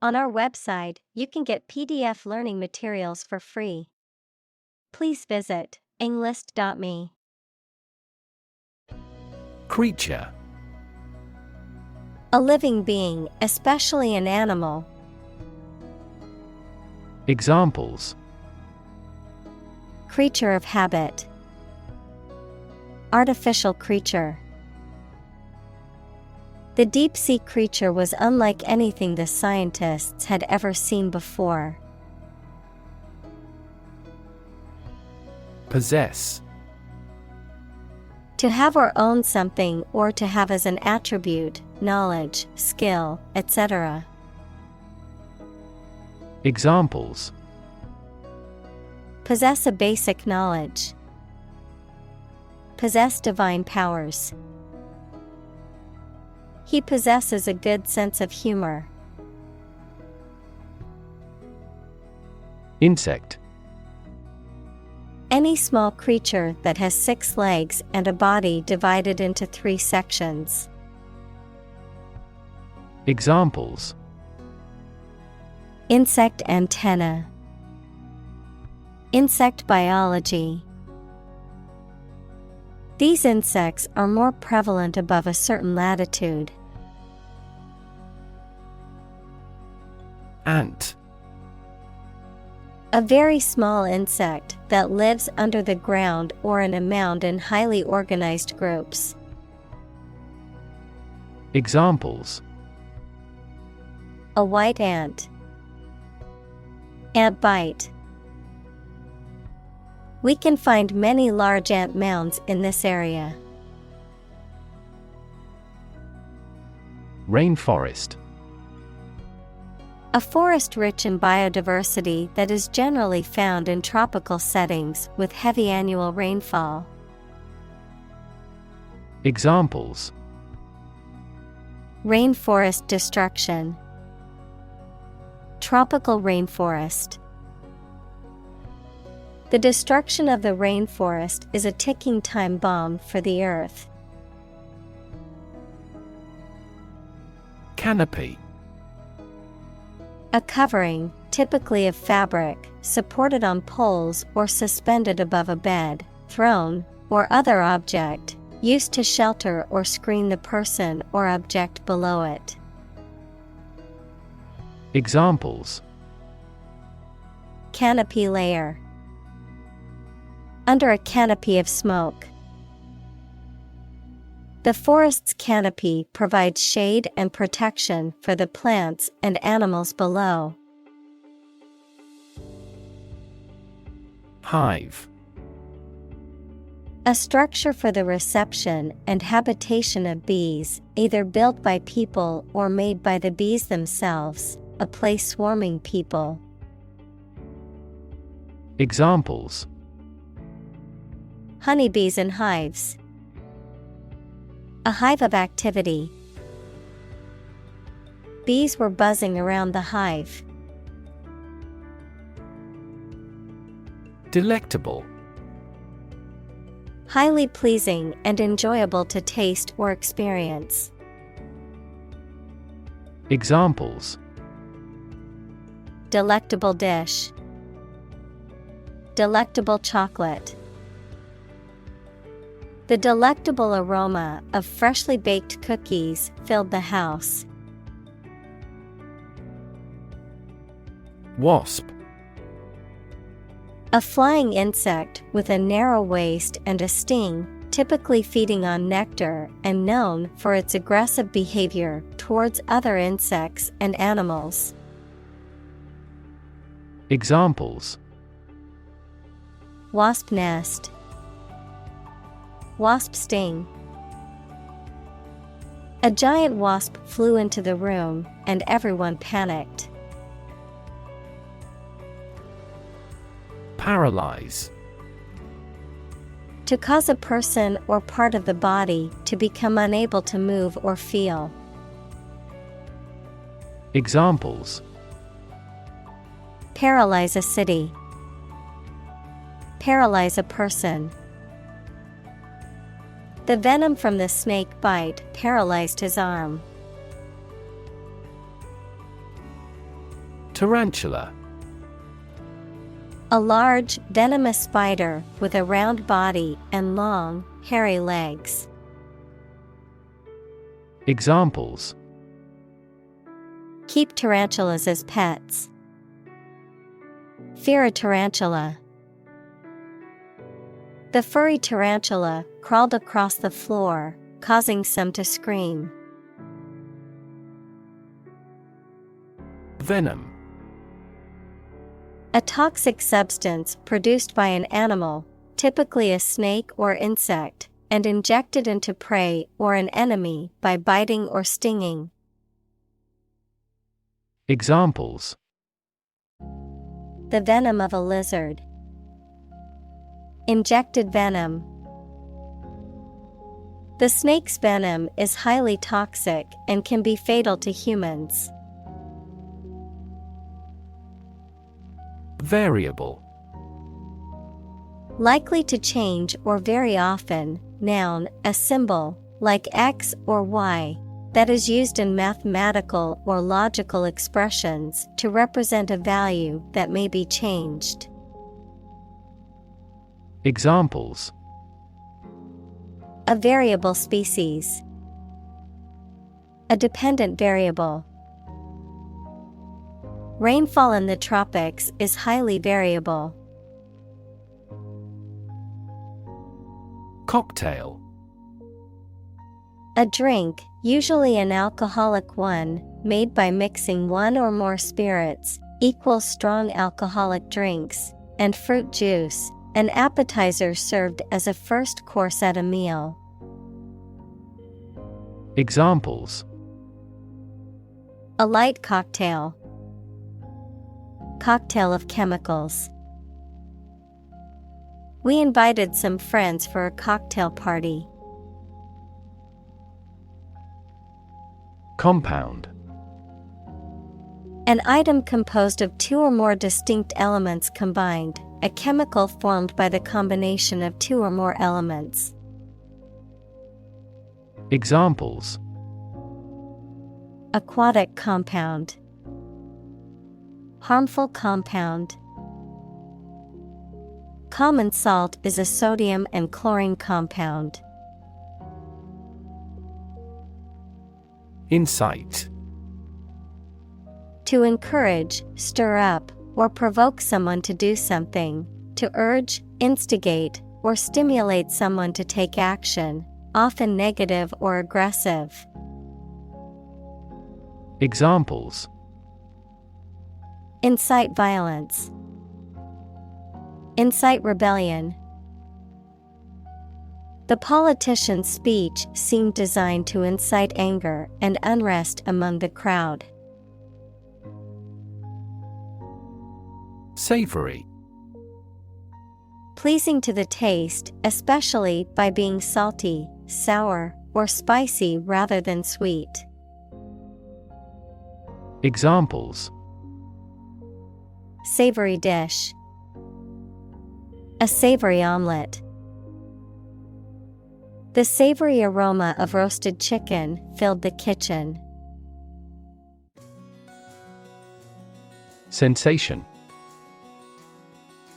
On our website, you can get PDF learning materials for free. Please visit englist.me. Creature. A living being, especially an animal. Examples: Creature of habit. Artificial creature. The deep-sea creature was unlike anything the scientists had ever seen before. Possess. To have or own something, or to have as an attribute, knowledge, skill, etc. Examples: Possess a basic knowledge. Possess divine powers. He possesses a good sense of humor. Insect. Any small creature that has 6 legs and a body divided into 3 sections. Examples: Insect antenna. Insect biology. These insects are more prevalent above a certain latitude. Ant. A very small insect that lives under the ground or in a mound in highly organized groups. Examples: A white ant. Ant bite. We can find many large ant mounds in this area. Rainforest. A forest rich in biodiversity that is generally found in tropical settings with heavy annual rainfall. Examples: Rainforest destruction. Tropical rainforest. The destruction of the rainforest is a ticking time bomb for the Earth. Canopy. A covering, typically of fabric, supported on poles or suspended above a bed, throne, or other object, used to shelter or screen the person or object below it. Examples: Canopy layer. Under a canopy of smoke. The forest's canopy provides shade and protection for the plants and animals below. Hive. A structure for the reception and habitation of bees, either built by people or made by the bees themselves, a place swarming people. Examples: Honeybees in hives. A hive of activity. Bees were buzzing around the hive. Delectable. Highly pleasing and enjoyable to taste or experience. Examples: Delectable dish. Delectable chocolate. The delectable aroma of freshly baked cookies filled the house. Wasp. A flying insect with a narrow waist and a sting, typically feeding on nectar and known for its aggressive behavior towards other insects and animals. Examples: Wasp nest. Wasp sting. A giant wasp flew into the room, and everyone panicked. Paralyze. To cause a person or part of the body to become unable to move or feel. Examples: Paralyze a city. Paralyze a person. The venom from the snake bite paralyzed his arm. Tarantula. A large, venomous spider with a round body and long, hairy legs. Examples: Keep tarantulas as pets. Fear a tarantula. The furry tarantula crawled across the floor, causing some to scream. Venom. A toxic substance produced by an animal, typically a snake or insect, and injected into prey or an enemy by biting or stinging. Examples: The venom of a lizard. Injected venom. The snake's venom is highly toxic and can be fatal to humans. Variable. Likely to change or vary often, noun, a symbol, like X or Y, that is used in mathematical or logical expressions to represent a value that may be changed. Examples: A variable species. A dependent variable. Rainfall in the tropics is highly variable. Cocktail. A drink, usually an alcoholic one, made by mixing one or more spirits, equals strong alcoholic drinks, and fruit juice, an appetizer served as a first course at a meal. Examples: A light cocktail. Cocktail of chemicals. We invited some friends for a cocktail party. Compound. An item composed of two or more distinct elements combined, a chemical formed by the combination of two or more elements. Examples: Aquatic compound. Harmful compound. Common salt is a sodium and chlorine compound. Incite. To encourage, stir up, or provoke someone to do something, to urge, instigate, or stimulate someone to take action, often negative or aggressive. Examples: Incite violence. Incite rebellion. The politician's speech seemed designed to incite anger and unrest among the crowd. Savory. Pleasing to the taste, especially by being salty, sour, or spicy rather than sweet. Examples: Savory dish. A savory omelet. The savory aroma of roasted chicken filled the kitchen. Sensation.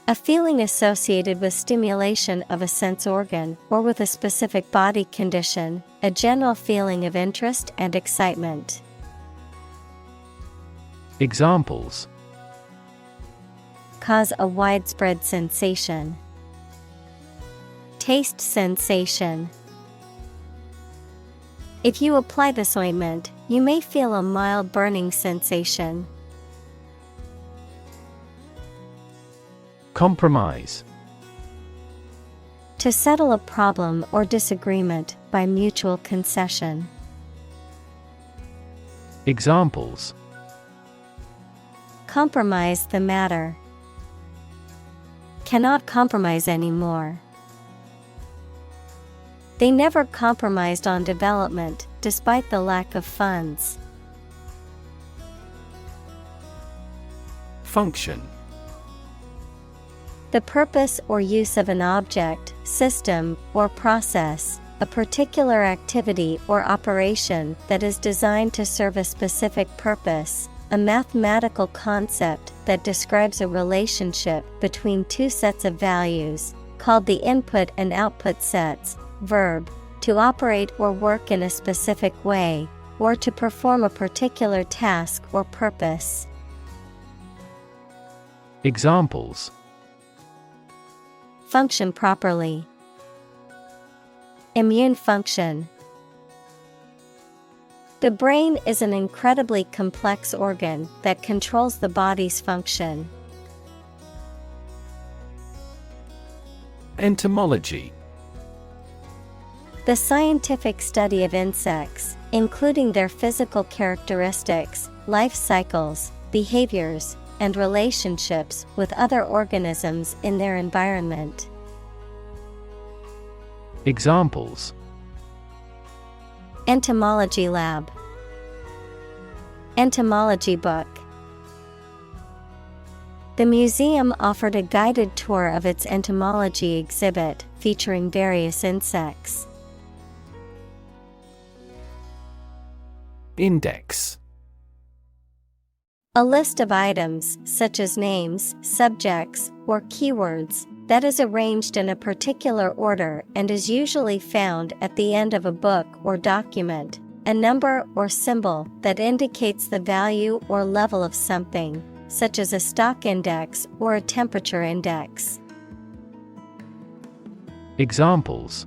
A feeling associated with stimulation of a sense organ or with a specific body condition, a general feeling of interest and excitement. Examples: Cause a widespread sensation. Taste sensation. If you apply this ointment, you may feel a mild burning sensation. Compromise. To settle a problem or disagreement by mutual concession. Examples: Compromise the matter. Cannot compromise anymore. They never compromised on development, despite the lack of funds. Function. The purpose or use of an object, system, or process, a particular activity or operation that is designed to serve a specific purpose, a mathematical concept that describes a relationship between two sets of values, called the input and output sets. Verb, to operate or work in a specific way, or to perform a particular task or purpose. Examples: function properly, immune function. The brain is an incredibly complex organ that controls the body's function. Entomology. The scientific study of insects, including their physical characteristics, life cycles, behaviors, and relationships with other organisms in their environment. Examples: entomology lab, entomology book. The museum offered a guided tour of its entomology exhibit featuring various insects. Index. A list of items, such as names, subjects, or keywords, that is arranged in a particular order and is usually found at the end of a book or document. A number or symbol that indicates the value or level of something, such as a stock index or a temperature index. Examples: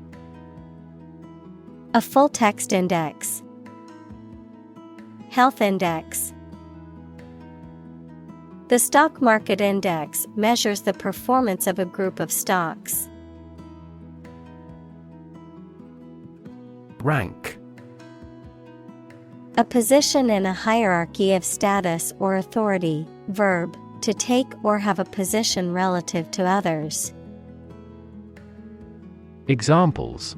a full text index, health index. The stock market index measures the performance of a group of stocks. Rank. A position in a hierarchy of status or authority. Verb, to take or have a position relative to others. Examples: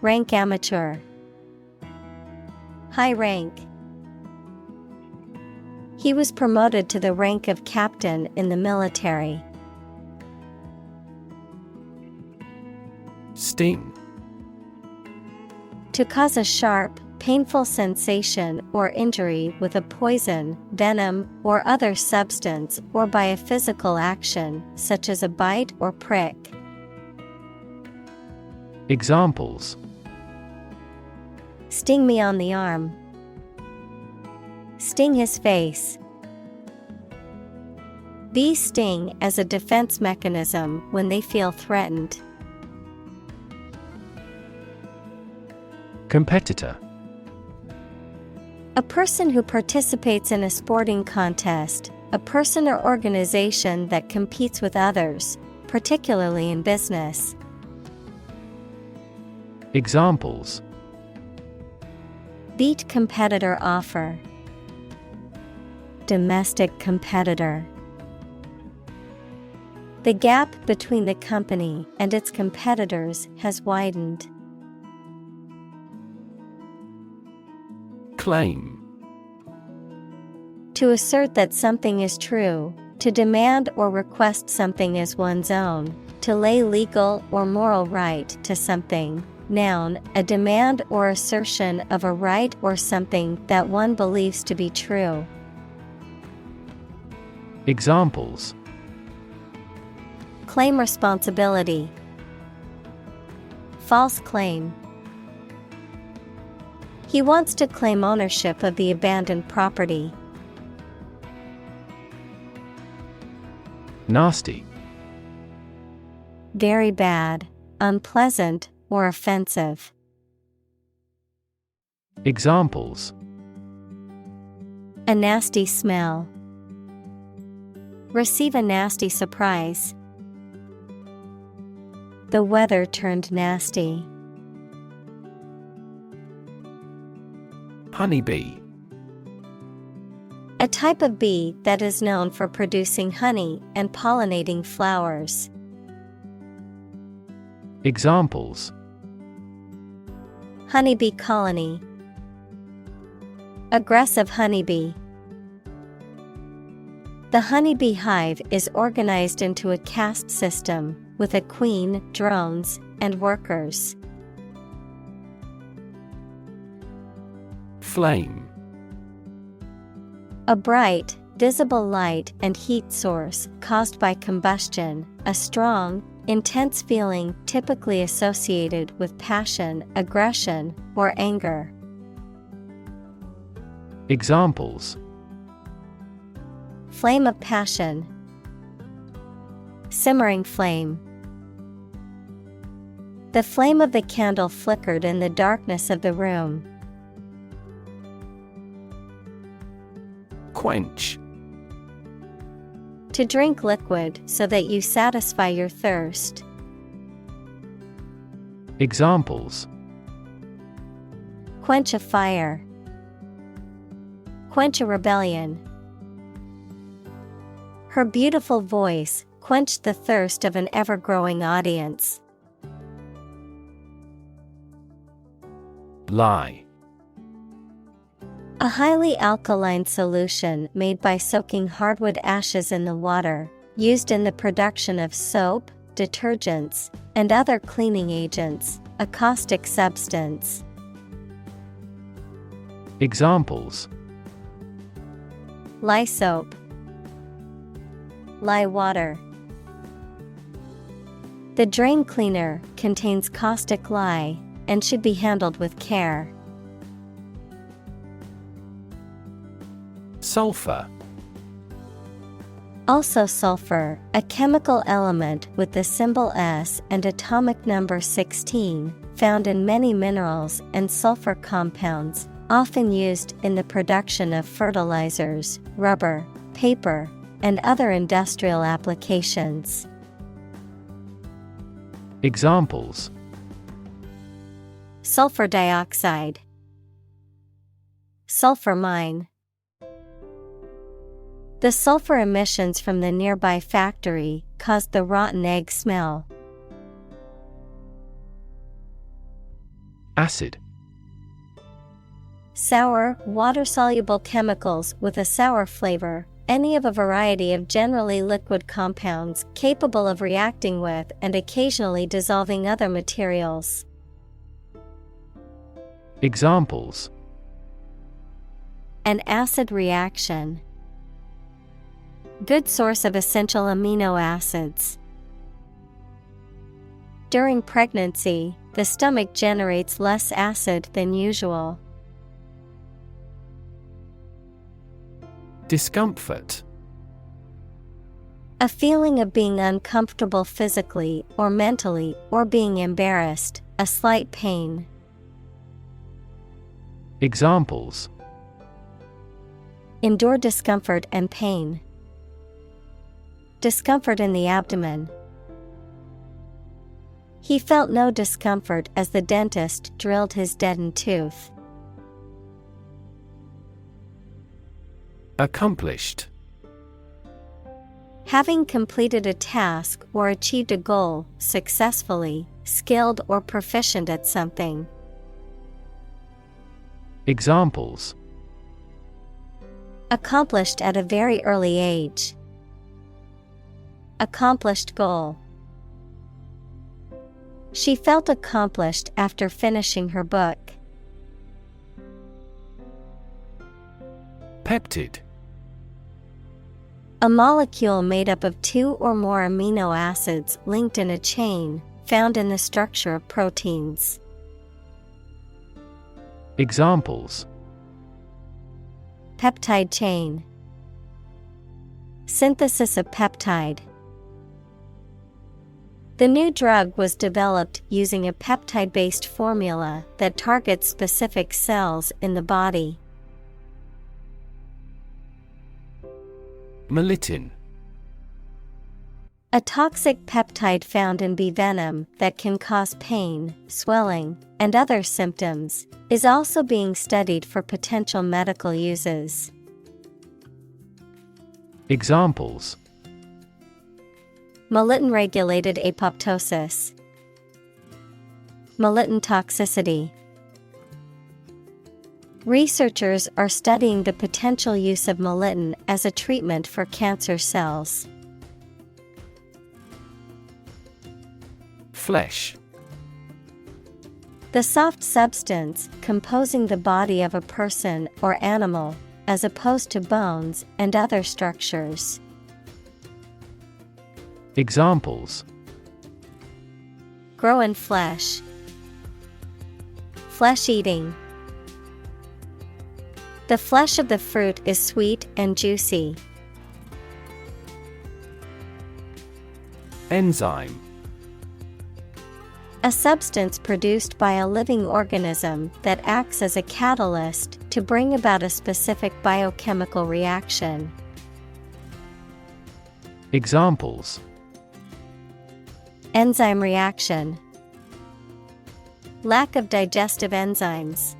rank amateur, high rank. He was promoted to the rank of captain in the military. Sting. To cause a sharp, painful sensation or injury with a poison, venom, or other substance, or by a physical action, such as a bite or prick. Examples: sting me on the arm, sting his face. Bees sting as a defense mechanism when they feel threatened. Competitor. A person who participates in a sporting contest, a person or organization that competes with others, particularly in business. Examples: beat competitor offer, domestic competitor. The gap between the company and its competitors has widened. Claim. To assert that something is true, to demand or request something as one's own, to lay legal or moral right to something. Noun, a demand or assertion of a right or something that one believes to be true. Examples: claim responsibility, false claim. He wants to claim ownership of the abandoned property. Nasty. Very bad, unpleasant, or offensive. Examples: a nasty smell, receive a nasty surprise. The weather turned nasty. Honeybee. A type of bee that is known for producing honey and pollinating flowers. Examples: honeybee colony, aggressive honeybee. The honeybee hive is organized into a caste system with a queen, drones, and workers. Flame. A bright, visible light and heat source caused by combustion, a strong, intense feeling typically associated with passion, aggression, or anger. Examples: Flame of passion. Simmering flame. The flame of the candle flickered in the darkness of the room. Quench. To drink liquid so that you satisfy your thirst. Examples: Quench a fire. Quench a rebellion. Her beautiful voice quenched the thirst of an ever-growing audience. Lye. A highly alkaline solution made by soaking hardwood ashes in the water, used in the production of soap, detergents, and other cleaning agents, a caustic substance. Examples: Lye soap. Lye water. The drain cleaner contains caustic lye and should be handled with care. Sulfur. Also sulfur, a chemical element with the symbol S and atomic number 16, found in many minerals and sulfur compounds, often used in the production of fertilizers, rubber, paper, and other industrial applications. Examples: Sulfur dioxide. Sulfur mine. The sulfur emissions from the nearby factory caused the rotten egg smell. Acid. Sour, water-soluble chemicals with a sour flavor, any of a variety of generally liquid compounds capable of reacting with and occasionally dissolving other materials. Examples: An acid reaction. Good source of essential amino acids. During pregnancy, the stomach generates less acid than usual. Discomfort. A feeling of being uncomfortable physically or mentally or being embarrassed, a slight pain. Examples: Endure discomfort and pain. Discomfort in the abdomen. He felt no discomfort as the dentist drilled his deadened tooth. Accomplished. Having completed a task or achieved a goal successfully, skilled or proficient at something. Examples: Accomplished at a very early age. Accomplished goal. She felt accomplished after finishing her book. Peptide. A molecule made up of two or more amino acids linked in a chain, found in the structure of proteins. Examples: Peptide chain. Synthesis of peptide. The new drug was developed using a peptide-based formula that targets specific cells in the body. Melittin. A toxic peptide found in bee venom that can cause pain, swelling, and other symptoms, is also being studied for potential medical uses. Examples: Melittin-regulated apoptosis. Melittin toxicity. Researchers are studying the potential use of melittin as a treatment for cancer cells. Flesh. The soft substance composing the body of a person or animal, as opposed to bones and other structures. Examples: grow in flesh, flesh eating. The flesh of the fruit is sweet and juicy. Enzyme. A substance produced by a living organism that acts as a catalyst to bring about a specific biochemical reaction. Examples: enzyme reaction, lack of digestive enzymes.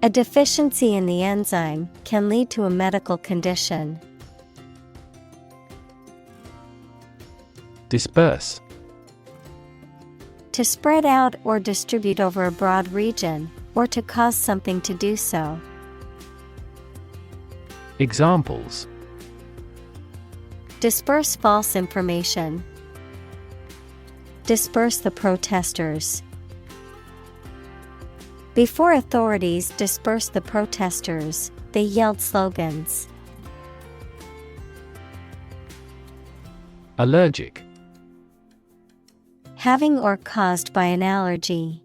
A deficiency in the enzyme can lead to a medical condition. Disperse. To spread out or distribute over a broad region, or to cause something to do so. Examples: disperse false information, disperse the protesters. Before authorities dispersed the protesters, they yelled slogans. Allergic. Having or caused by an allergy.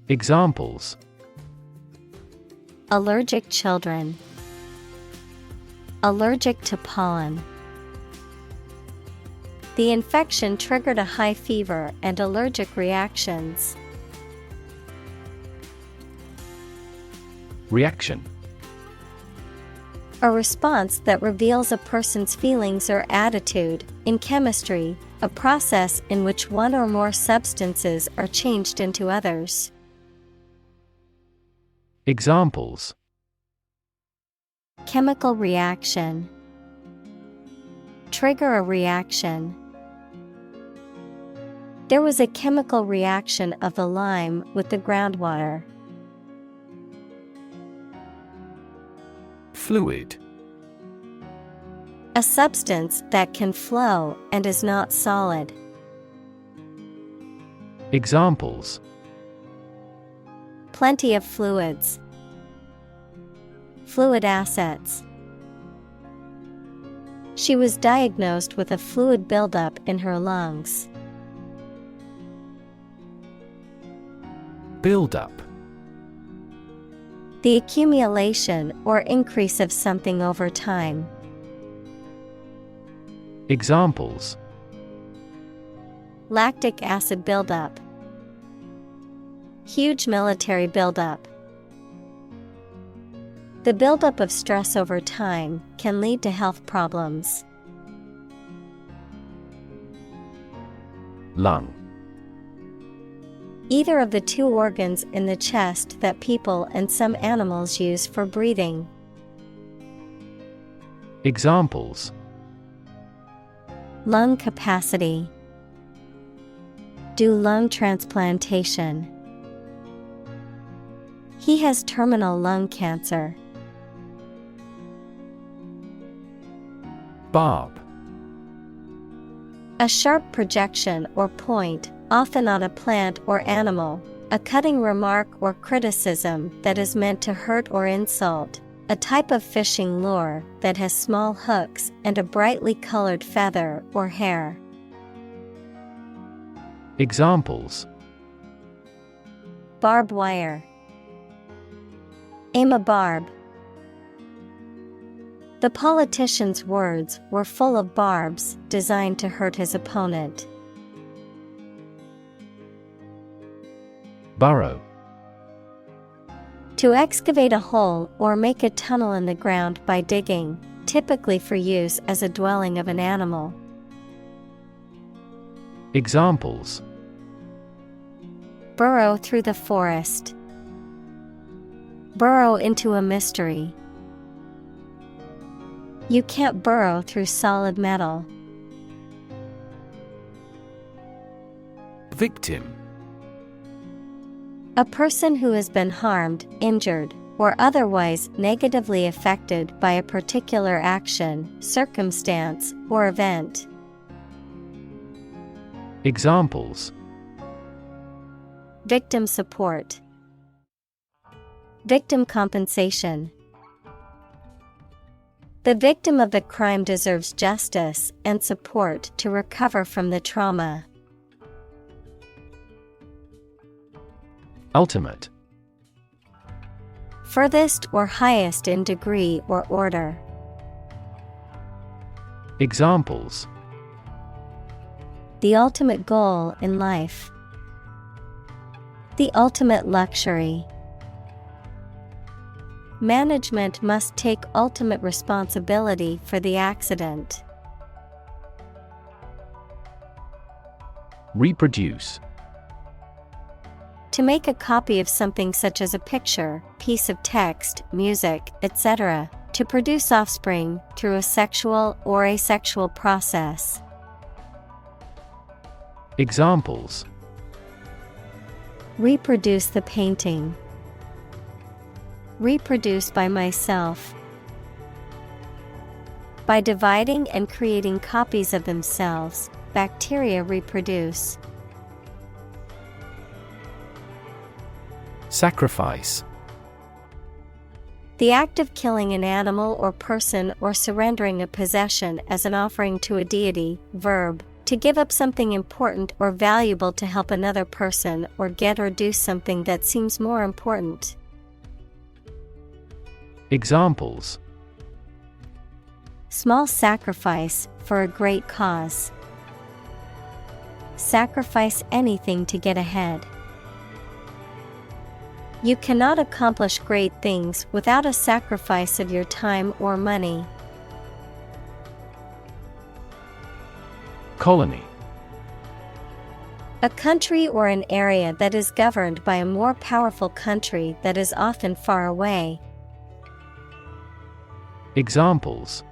Examples: allergic children, allergic to pollen. The infection triggered a high fever and allergic reactions. Reaction. A response that reveals a person's feelings or attitude. In chemistry, a process in which one or more substances are changed into others. Examples: chemical reaction, trigger a reaction. There was a chemical reaction of the lime with the groundwater. Fluid. A substance that can flow and is not solid. Examples: plenty of fluids, fluid assets. She was diagnosed with a fluid buildup in her lungs. Build up. The accumulation or increase of something over time. Examples: lactic acid buildup, huge military buildup. The buildup of stress over time can lead to health problems. Lung. Either of the two organs in the chest that people and some animals use for breathing. Examples: lung capacity, do lung transplantation. He has terminal lung cancer. Barb. A sharp projection or point, often on a plant or animal. A cutting remark or criticism that is meant to hurt or insult. A type of fishing lure that has small hooks and a brightly colored feather or hair. Examples: barbed wire, aim a barb. The politician's words were full of barbs designed to hurt his opponent. Burrow. To excavate a hole or make a tunnel in the ground by digging, typically for use as a dwelling of an animal. Examples: burrow through the forest, burrow into a mystery. You can't burrow through solid metal. Victim. A person who has been harmed, injured, or otherwise negatively affected by a particular action, circumstance, or event. Examples: victim support, Victim compensation. The victim of the crime deserves justice and support to recover from the trauma. Ultimate. Furthest or highest in degree or order. Examples: The ultimate goal in life. The ultimate luxury. Management must take ultimate responsibility for the accident. Reproduce. To make a copy of something such as a picture, piece of text, music, etc. To produce offspring through a sexual or asexual process. Examples: Reproduce the painting. Reproduce by myself. By dividing and creating copies of themselves, bacteria reproduce. Sacrifice. The act of killing an animal or person or surrendering a possession as an offering to a deity. Verb: to give up something important or valuable to help another person or get or do something that seems more important. Examples: Small sacrifice for a great cause. Sacrifice anything to get ahead. You cannot accomplish great things without a sacrifice of your time or money. Colony. A country or an area that is governed by a more powerful country that is often far away. Examples: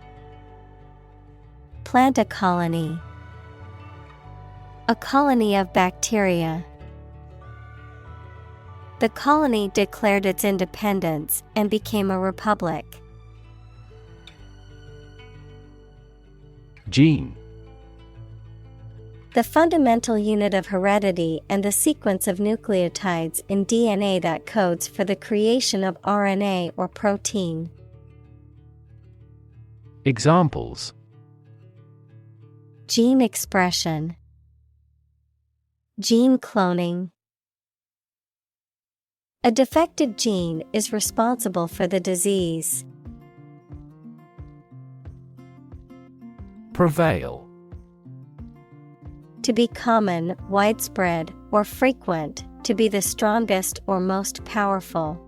Plant a colony. A colony of bacteria. The colony declared its independence and became a republic. Gene. The fundamental unit of heredity and the sequence of nucleotides in DNA that codes for the creation of RNA or protein. Examples: Gene expression. Gene cloning. A defective gene is responsible for the disease. Prevail. To be common, widespread, or frequent, to be the strongest or most powerful.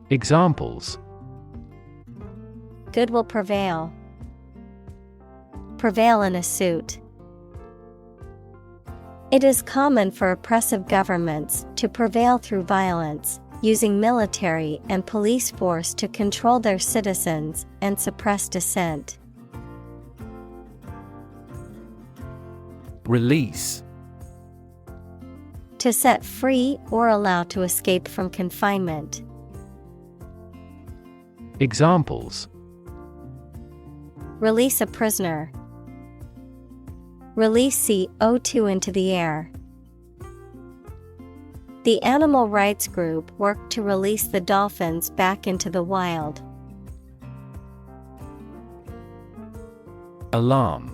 Examples: Good will prevail. Prevail in a suit. It is common for oppressive governments to prevail through violence, using military and police force to control their citizens and suppress dissent. Release. To set free or allow to escape from confinement. Examples: Release a prisoner. Release CO2 into the air. The animal rights group worked to release the dolphins back into the wild. Alarm.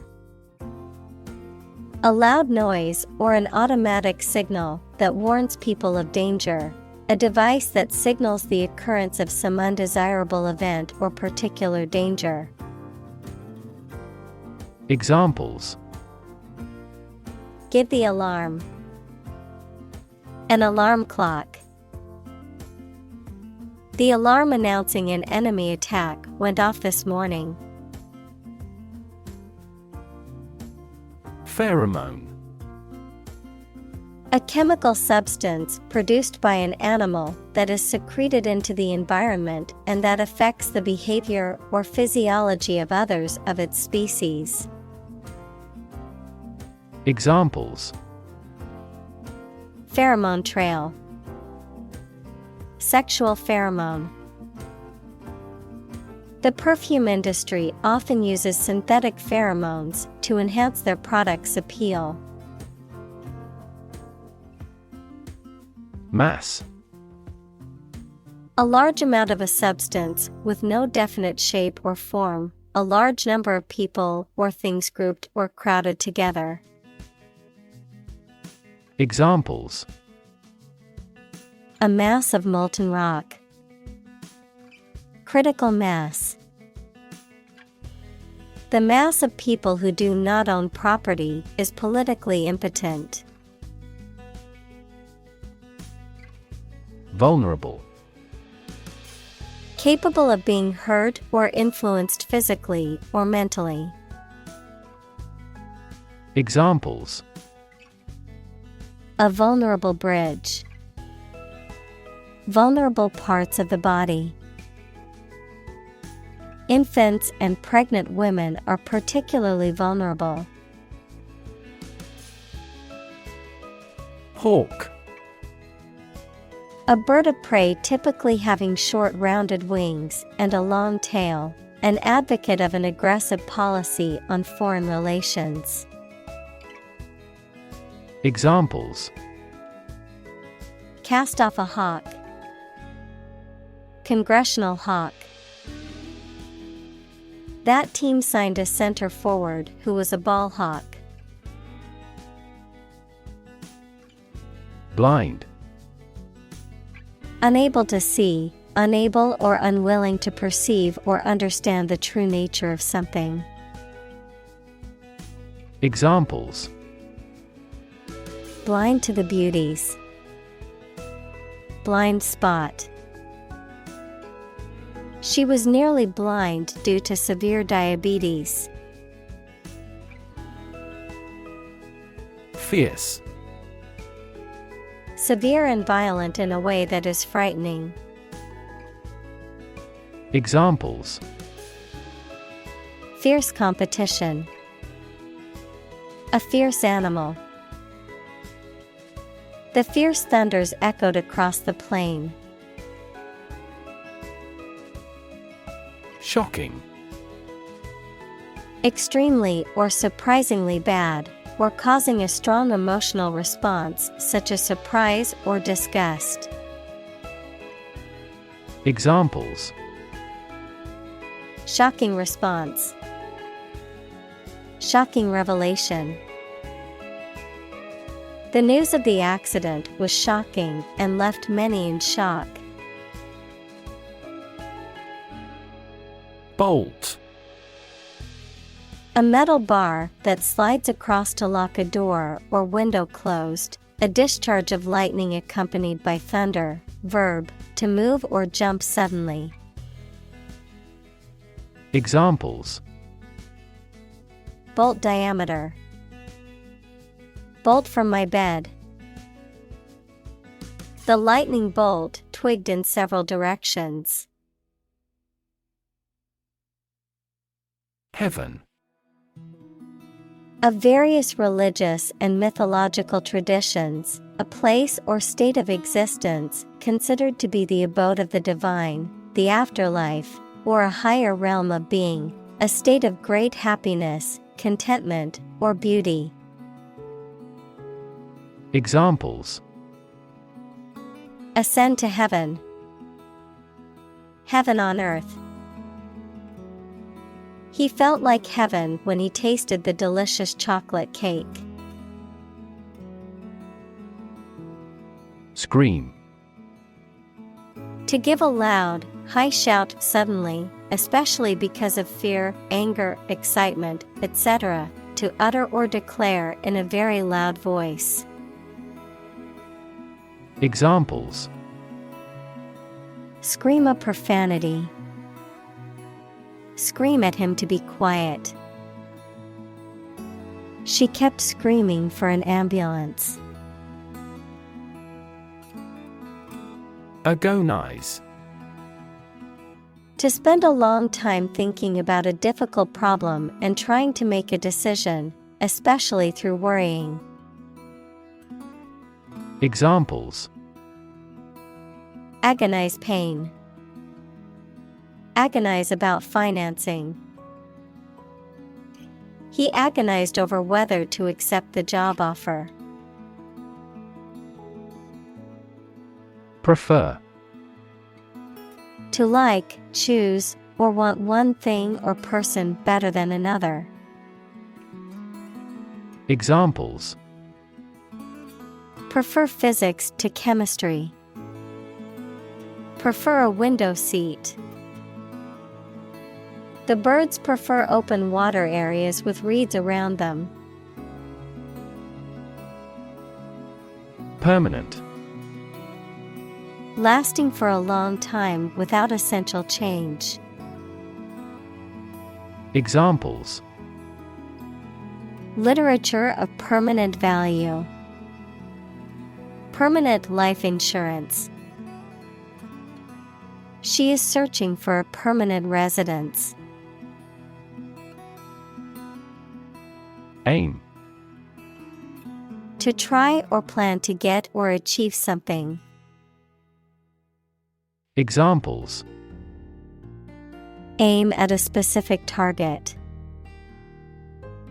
A loud noise or an automatic signal that warns people of danger. A device that signals the occurrence of some undesirable event or particular danger. Examples: Give the alarm. An alarm clock. The alarm announcing an enemy attack went off this morning. Pheromone. A chemical substance produced by an animal that is secreted into the environment and that affects the behavior or physiology of others of its species. Examples: Pheromone trail. Sexual pheromone. The perfume industry often uses synthetic pheromones to enhance their products' appeal. Mass. A large amount of a substance with no definite shape or form, a large number of people or things grouped or crowded together. Examples: A mass of molten rock. Critical mass. The mass of people who do not own property is politically impotent. Vulnerable. Capable of being hurt or influenced physically or mentally. Examples: A vulnerable bridge. Vulnerable parts of the body. Infants and pregnant women are particularly vulnerable. Hawk. A bird of prey typically having short rounded wings and a long tail, an advocate of an aggressive policy on foreign relations. Examples: Cast off a hawk. Congressional hawk. That team signed a center forward who was a ball hawk. Blind. Unable to see, unable or unwilling to perceive or understand the true nature of something. Examples: Blind to the beauties. Blind spot. She was nearly blind due to severe diabetes. Fierce. Severe and violent in a way that is frightening. Examples: Fierce competition. A fierce animal. The fierce thunders echoed across the plain. Shocking. Extremely or surprisingly bad, or causing a strong emotional response such as surprise or disgust. Examples: Shocking response. Shocking revelation. The news of the accident was shocking and left many in shock. Bolt. A metal bar that slides across to lock a door or window closed. A discharge of lightning accompanied by thunder. Verb, to move or jump suddenly. Examples: Bolt diameter. Bolt from my bed. The lightning bolt twigged in several directions. Heaven. Of various religious and mythological traditions, a place or state of existence considered to be the abode of the divine, the afterlife, or a higher realm of being, a state of great happiness, contentment, or beauty. Examples: Ascend to heaven. Heaven on earth. He felt like heaven when he tasted the delicious chocolate cake. Scream. To give a loud, high shout suddenly, especially because of fear, anger, excitement, etc., to utter or declare in a very loud voice. Examples: Scream a profanity. Scream at him to be quiet. She kept screaming for an ambulance. Agonize. To spend a long time thinking about a difficult problem and trying to make a decision, especially through worrying. Examples: Agonize pain. Agonize about financing. He agonized over whether to accept the job offer. Prefer. To like, choose, or want one thing or person better than another. Examples: Prefer physics to chemistry. Prefer a window seat. The birds prefer open water areas with reeds around them. Permanent. Lasting for a long time without essential change. Examples: Literature of permanent value. Permanent life insurance. She is searching for a permanent residence. Aim. To try or plan to get or achieve something. Examples: Aim at a specific target.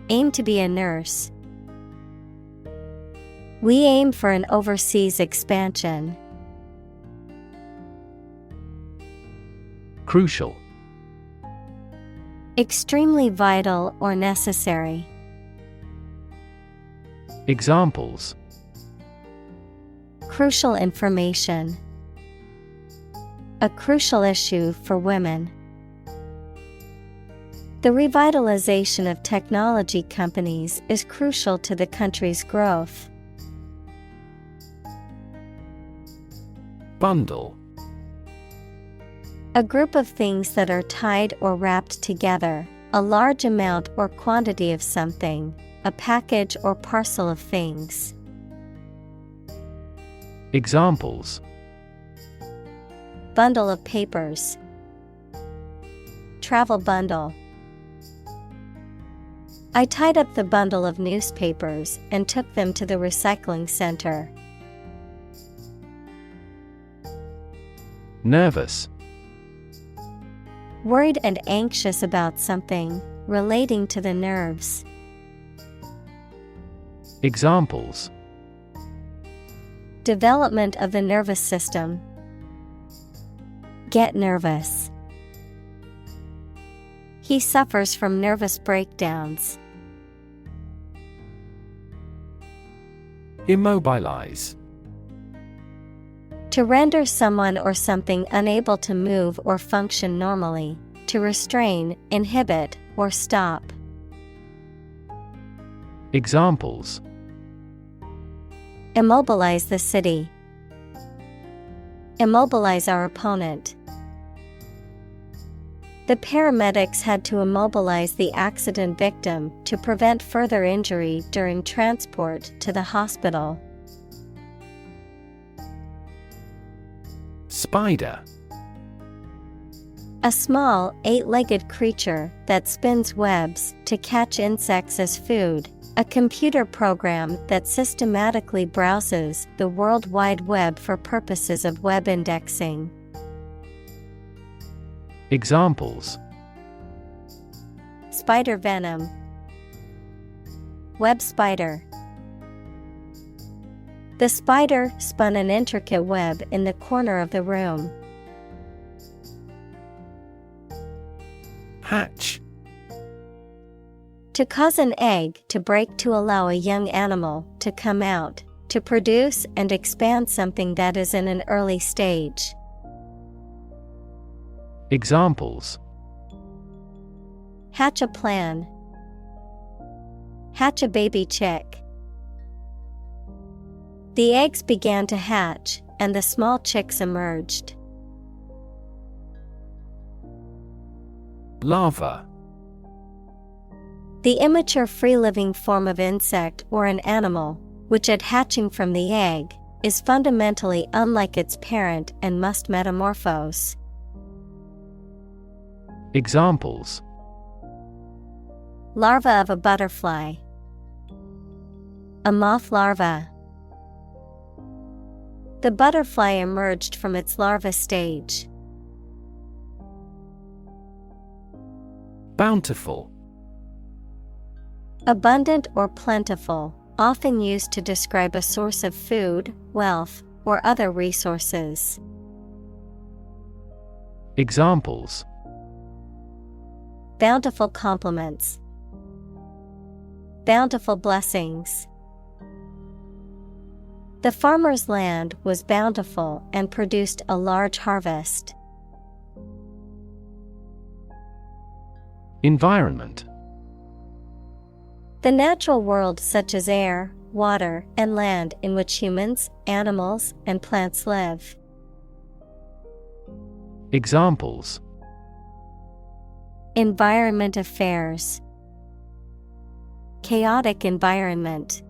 Aim to be a nurse. We aim for an overseas expansion. Crucial. Extremely vital or necessary. Examples: Crucial information. A crucial issue for women. The revitalization of technology companies is crucial to the country's growth. Bundle. A group of things that are tied or wrapped together, a large amount or quantity of something, a package or parcel of things. Examples: Bundle of papers. Travel bundle. I tied up the bundle of newspapers and took them to the recycling center. Nervous. Worried and anxious about something, relating to the nerves. Examples: Development of the nervous system. Get nervous. He suffers from nervous breakdowns. Immobilize. To render someone or something unable to move or function normally, to restrain, inhibit, or stop. Examples: Immobilize the city. Immobilize our opponent. The paramedics had to immobilize the accident victim to prevent further injury during transport to the hospital. Spider. A small, eight-legged creature that spins webs to catch insects as food. A computer program that systematically browses the World Wide Web for purposes of web indexing. Examples: Spider venom. Web spider. The spider spun an intricate web in the corner of the room. Hatch. To cause an egg to break to allow a young animal to come out, to produce and expand something that is in an early stage. Examples: Hatch a plan. Hatch a baby chick. The eggs began to hatch, and the small chicks emerged. Larva. The immature free-living form of insect or an animal, which at hatching from the egg, is fundamentally unlike its parent and must metamorphose. Examples: Larva of a butterfly. A moth larva. The butterfly emerged from its larva stage. Bountiful. Abundant or plentiful, often used to describe a source of food, wealth, or other resources. Examples: bountiful compliments, bountiful blessings. The farmer's land was bountiful and produced a large harvest. Environment: the natural world such as air, water, and land in which humans, animals, and plants live. Examples: environment affairs, chaotic environment.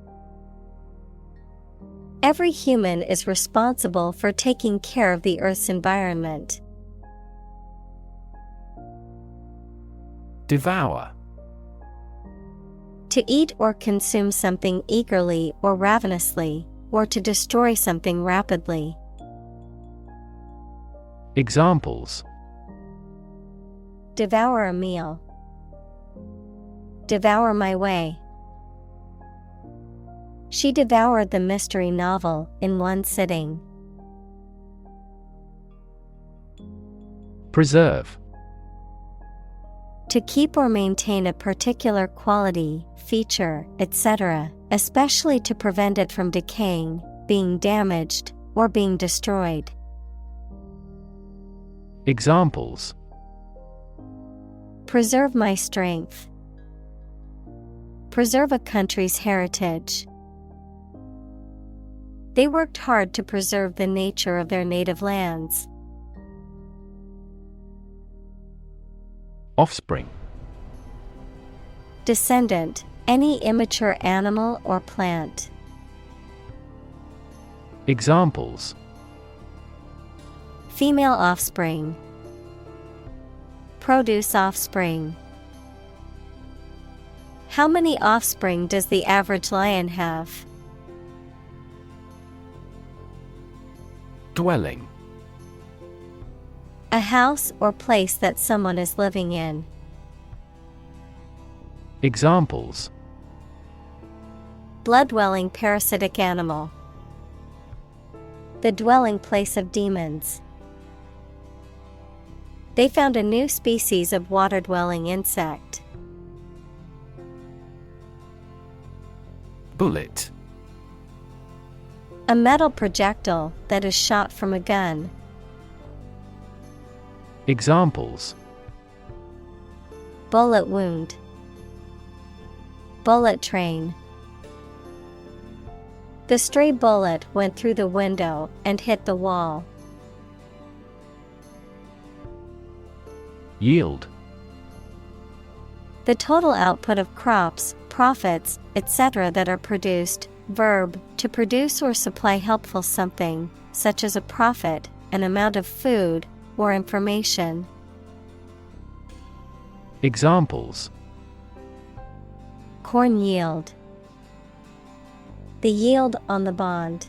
Every human is responsible for taking care of the Earth's environment. Devour: to eat or consume something eagerly or ravenously, or to destroy something rapidly. Examples: devour a meal, devour my way. She devoured the mystery novel in one sitting. Preserve: to keep or maintain a particular quality, feature, etc., especially to prevent it from decaying, being damaged, or being destroyed. Examples: preserve my strength, preserve a country's heritage. They worked hard to preserve the nature of their native lands. Offspring: descendant, any immature animal or plant. Examples: female offspring, produce offspring. How many offspring does the average lion have? Dwelling: a house or place that someone is living in. Examples: blood-dwelling parasitic animal, the dwelling place of demons. They found a new species of water-dwelling insect. Bullet: a metal projectile that is shot from a gun. Examples: bullet wound, bullet train. The stray bullet went through the window and hit the wall. Yield: the total output of crops, profits, etc. that are produced. Verb, to produce or supply helpful something, such as a profit, an amount of food, or information. Examples: corn yield, the yield on the bond.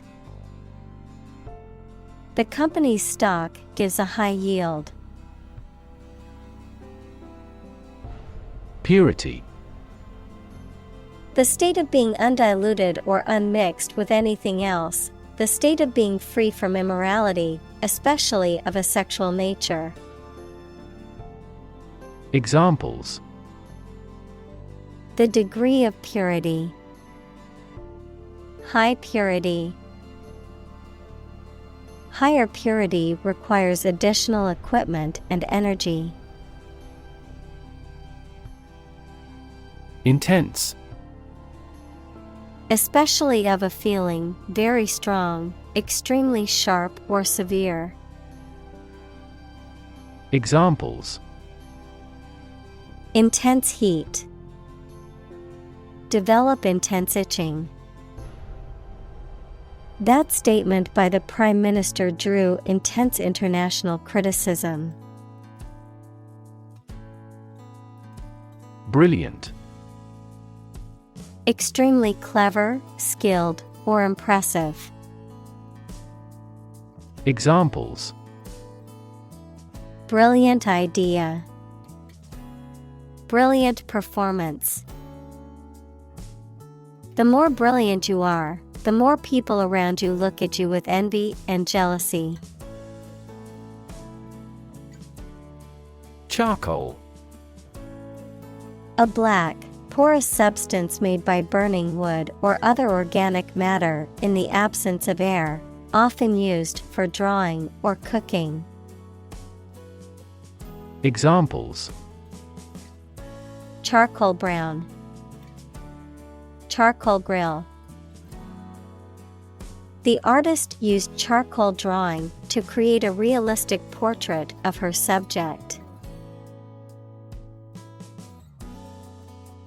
The company's stock gives a high yield. Purity: the state of being undiluted or unmixed with anything else, the state of being free from immorality, especially of a sexual nature. Examples: the degree of purity, high purity. Higher purity requires additional equipment and energy. Intense: especially of a feeling, very strong, extremely sharp or severe. Examples: intense heat, develop intense itching. That statement by the Prime Minister drew intense international criticism. Brilliant: extremely clever, skilled, or impressive. Examples: brilliant idea, brilliant performance. The more brilliant you are, the more people around you look at you with envy and jealousy. Charcoal. A black, porous substance made by burning wood or other organic matter in the absence of air, often used for drawing or cooking. Examples: Charcoal brown, charcoal grill. The artist used charcoal drawing to create a realistic portrait of her subject.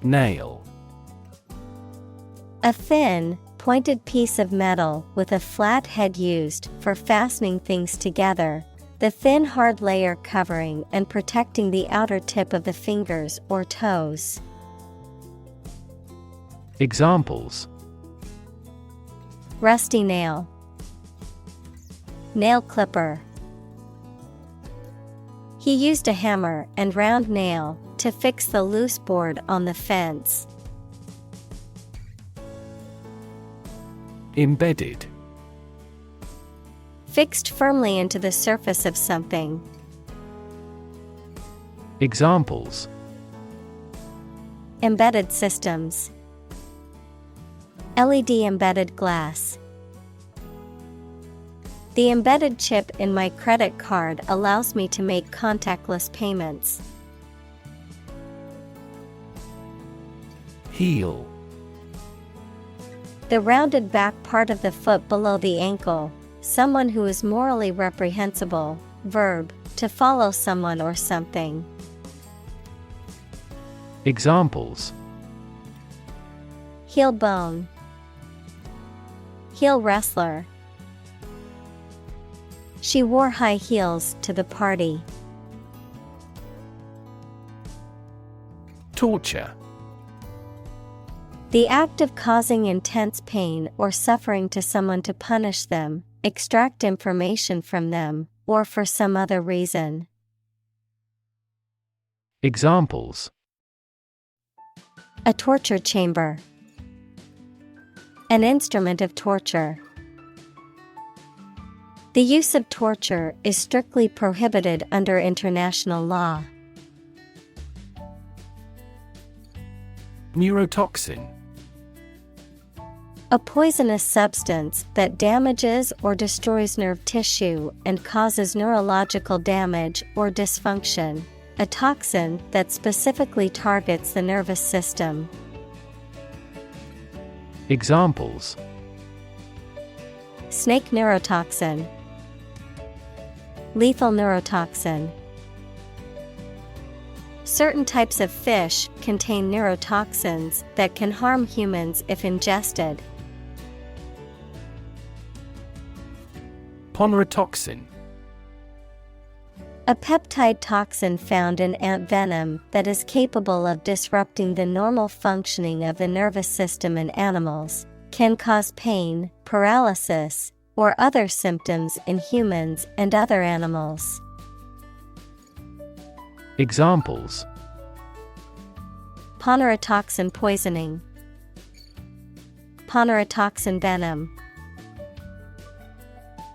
Nail. A thin, pointed piece of metal with a flat head used for fastening things together, the thin hard layer covering and protecting the outer tip of the fingers or toes. Examples: Rusty nail, nail clipper. He used a hammer and round nail to fix the loose board on the fence. Embedded. Fixed firmly into the surface of something. Examples: Embedded systems, LED embedded glass. The embedded chip in my credit card allows me to make contactless payments. Heel. The rounded back part of the foot below the ankle, someone who is morally reprehensible. Verb, to follow someone or something. Examples: Heel bone, heel wrestler. She wore high heels to the party. Torture. The act of causing intense pain or suffering to someone to punish them, extract information from them, or for some other reason. Examples: A torture chamber, an instrument of torture. The use of torture is strictly prohibited under international law. Neurotoxin. A poisonous substance that damages or destroys nerve tissue and causes neurological damage or dysfunction. A toxin that specifically targets the nervous system. Examples: Snake neurotoxin, lethal neurotoxin. Certain types of fish contain neurotoxins that can harm humans if ingested. Ponerotoxin. A peptide toxin found in ant venom that is capable of disrupting the normal functioning of the nervous system in animals, can cause pain, paralysis, or other symptoms in humans and other animals. Examples: Ponerotoxin poisoning, ponerotoxin venom.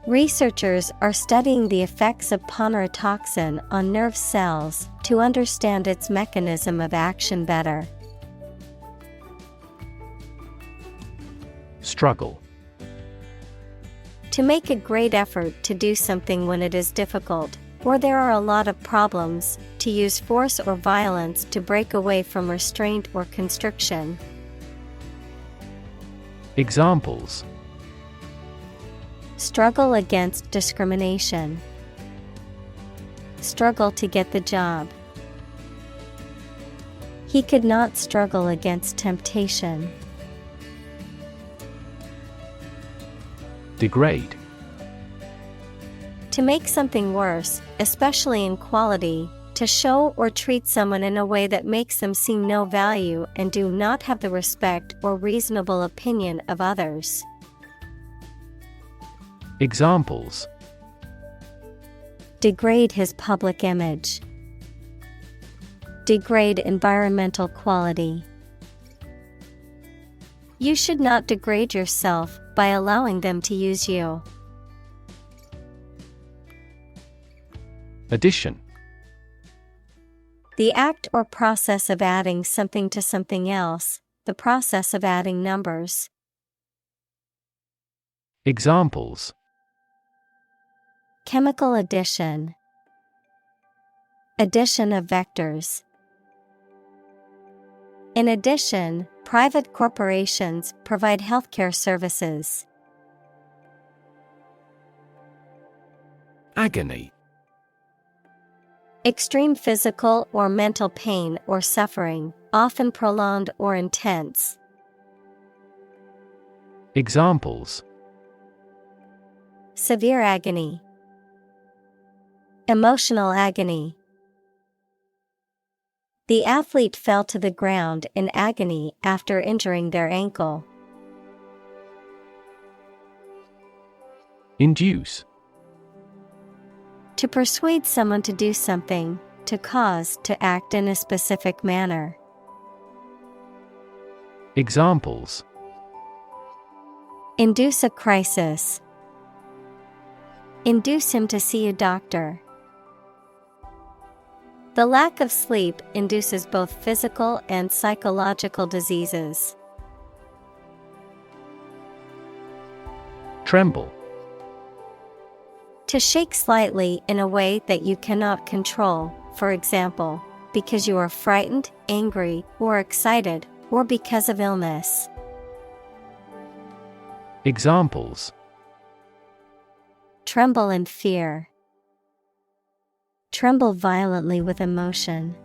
Researchers are studying the effects of ponerotoxin on nerve cells to understand its mechanism of action better. Struggle. To make a great effort to do something when it is difficult, or there are a lot of problems, to use force or violence to break away from restraint or constriction. Examples: Struggle against discrimination. Struggle to get the job. He could not struggle against temptation. Degrade. To make something worse, especially in quality, to show or treat someone in a way that makes them see no value and do not have the respect or reasonable opinion of others. Examples: Degrade his public image. Degrade environmental quality. You should not degrade yourself by allowing them to use you. Addition. The act or process of adding something to something else, the process of adding numbers. Examples: Chemical addition. Addition of vectors. In addition, private corporations provide healthcare services. Agony. Extreme physical or mental pain or suffering, often prolonged or intense. Examples: Severe agony. Emotional agony. The athlete fell to the ground in agony after injuring their ankle. Induce. To persuade someone to do something, to cause to act in a specific manner. Examples: Induce a crisis. Induce him to see a doctor. The lack of sleep induces both physical and psychological diseases. Tremble. To shake slightly in a way that you cannot control, for example, because you are frightened, angry, or excited, or because of illness. Examples: Tremble in fear. Tremble violently with emotion.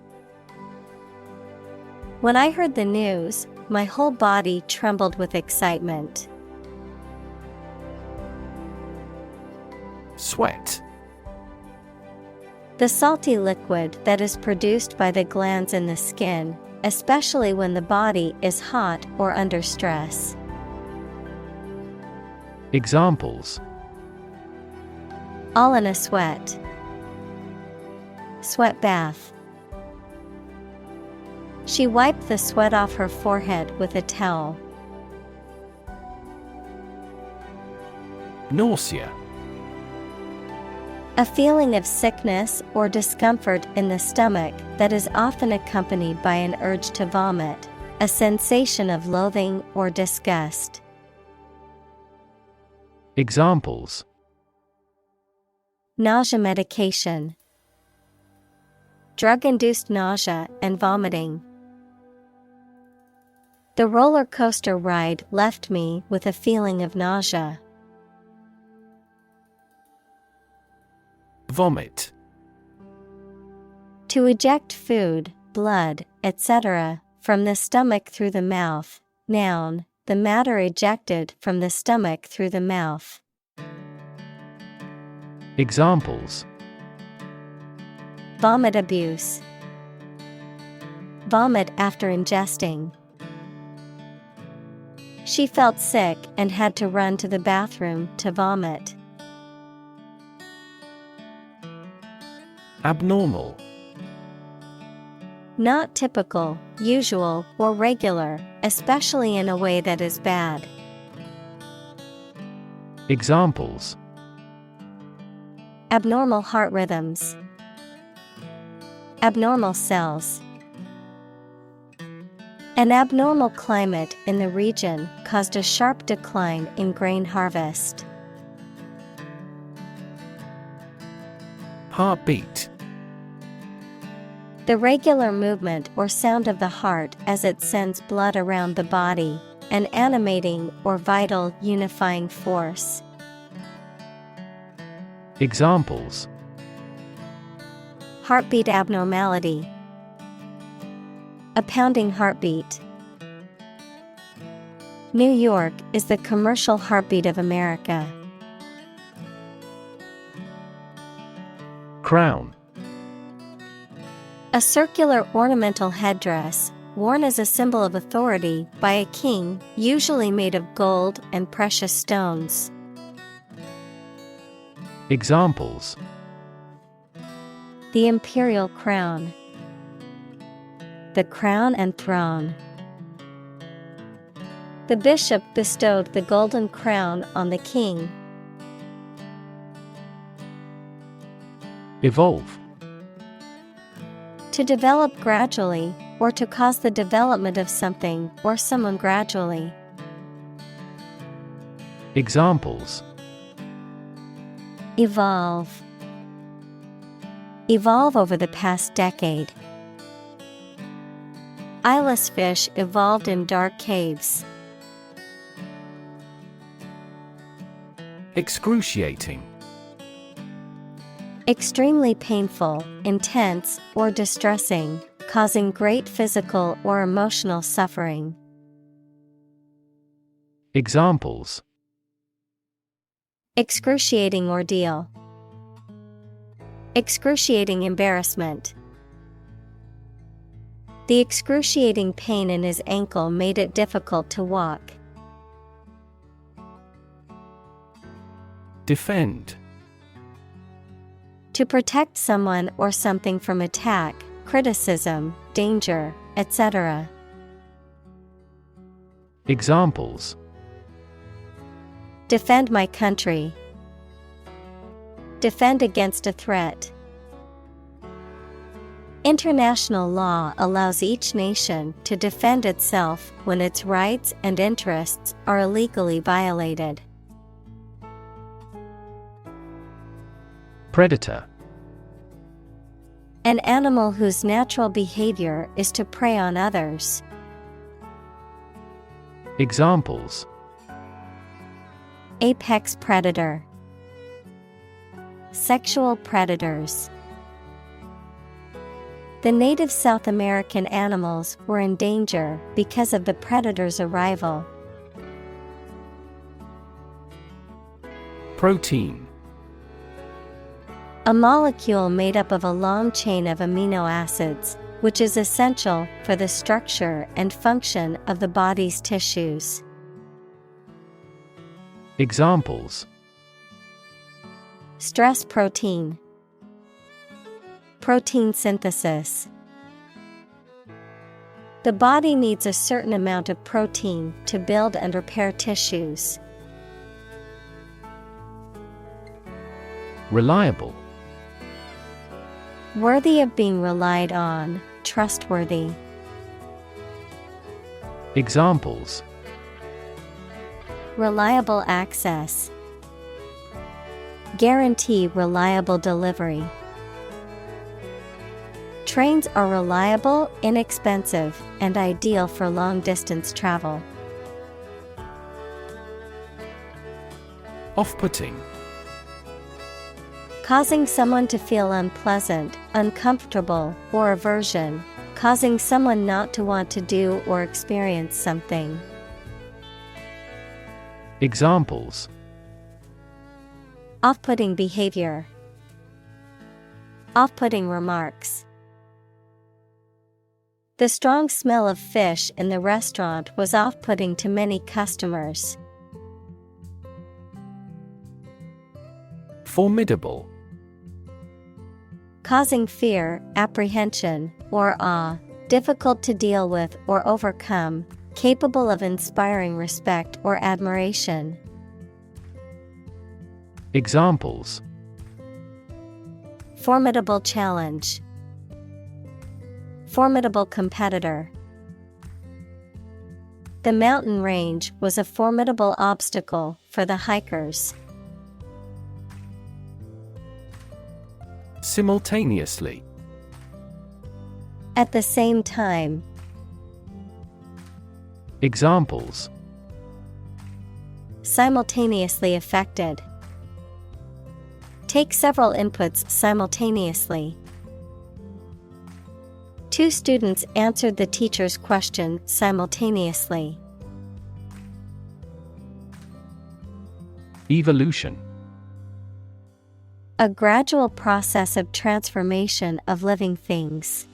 When I heard the news, my whole body trembled with excitement. Sweat. The salty liquid that is produced by the glands in the skin, especially when the body is hot or under stress. Examples: All in a sweat. Sweat bath. She wiped the sweat off her forehead with a towel. Nausea. A feeling of sickness or discomfort in the stomach that is often accompanied by an urge to vomit, a sensation of loathing or disgust. Examples: Nausea medication. Drug-induced nausea and vomiting. The roller coaster ride left me with a feeling of nausea. Vomit. To eject food, blood, etc., from the stomach through the mouth. Noun, the matter ejected from the stomach through the mouth. Examples: Vomit abuse. Vomit after ingesting. She felt sick and had to run to the bathroom to vomit. Abnormal. Not typical, usual, or regular, especially in a way that is bad. Examples: Abnormal heart rhythms. Abnormal cells. An abnormal climate in the region caused a sharp decline in grain harvest. Heartbeat. The regular movement or sound of the heart as it sends blood around the body, an animating or vital unifying force. Examples: Heartbeat abnormality. A pounding heartbeat. New York is the commercial heartbeat of America. Crown. A circular ornamental headdress, worn as a symbol of authority by a king, usually made of gold and precious stones. Examples: The imperial crown. The crown and throne. The bishop bestowed the golden crown on the king. To To develop gradually, or to cause the development of something or someone gradually. Examples: Evolve. Evolve over the past decade. Eyeless fish evolved in dark caves. Excruciating. Extremely painful, intense, or distressing, causing great physical or emotional suffering. Examples: Excruciating ordeal. Excruciating embarrassment. The excruciating pain in his ankle made it difficult to walk. Defend. To protect someone or something from attack, criticism, danger, etc. Examples: Defend my country. Defend against a threat. International law allows each nation to defend itself when its rights and interests are illegally violated. Predator. An animal whose natural behavior is to prey on others. Examples: Apex predator. Sexual predators. The native South American animals were in danger because of the predator's arrival. Protein. A molecule made up of a long chain of amino acids, which is essential for the structure and function of the body's tissues. Examples: Stress protein. Protein synthesis. The body needs a certain amount of protein to build and repair tissues. Reliable. Worthy of being relied on, trustworthy. Examples: Reliable access. Guarantee reliable delivery. Trains are reliable, inexpensive, and ideal for long-distance travel. Off-putting. Causing someone to feel unpleasant, uncomfortable, or aversion. Causing someone not to want to do or experience something. Examples: Off-putting behavior. Off-putting remarks. The strong smell of fish in the restaurant was off-putting to many customers. Formidable. Causing fear, apprehension, or awe. Difficult to deal with or overcome. Capable of inspiring respect or admiration. Examples: Formidable challenge. Formidable competitor. The mountain range was a formidable obstacle for the hikers. Simultaneously. At the same time. Examples: Simultaneously affected. Take several inputs simultaneously. Two students answered the teacher's question simultaneously. Evolution. A gradual process of transformation of living things.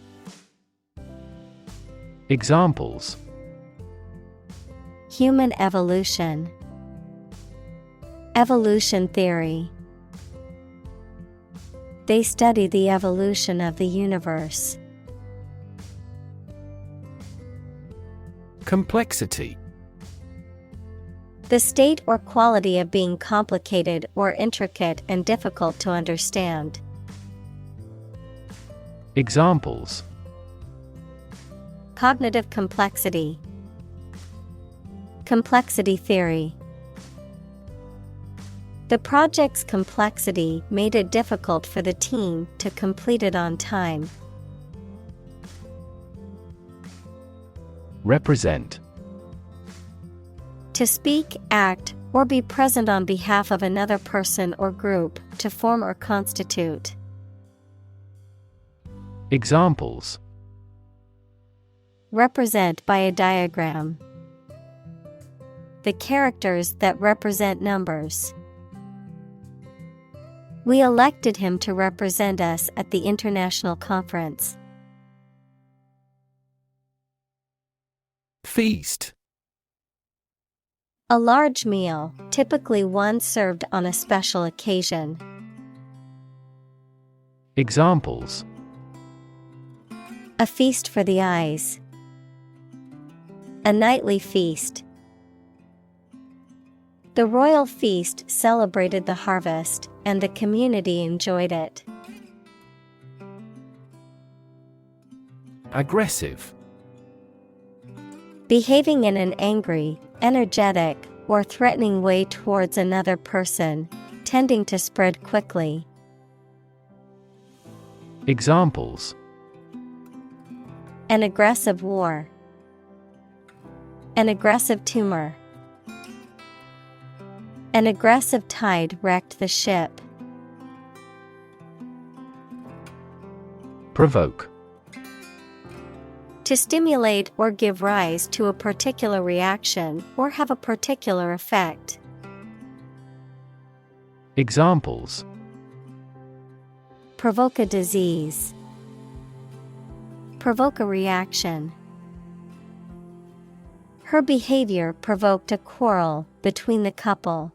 Examples: Human evolution. Evolution theory. They study the evolution of the universe. Complexity. The state or quality of being complicated or intricate and difficult to understand. Examples: Cognitive complexity. Complexity theory. The project's complexity made it difficult for the team to complete it on time. Represent. To speak, act, or be present on behalf of another person or group, to form or constitute. Examples. Represent by a diagram. The characters that represent numbers. We elected him to represent us at the international conference. Feast. A large meal, typically one served on a special occasion. Examples. A feast for the eyes. A nightly feast. The royal feast celebrated the harvest, and the community enjoyed it. Aggressive. Behaving in an angry, energetic, or threatening way towards another person, tending to spread quickly. Examples. An aggressive war. An aggressive tumor. An aggressive tide wrecked the ship. Provoke. To stimulate or give rise to a particular reaction or have a particular effect. Examples. Provoke a disease. Provoke a reaction. Her behavior provoked a quarrel between the couple.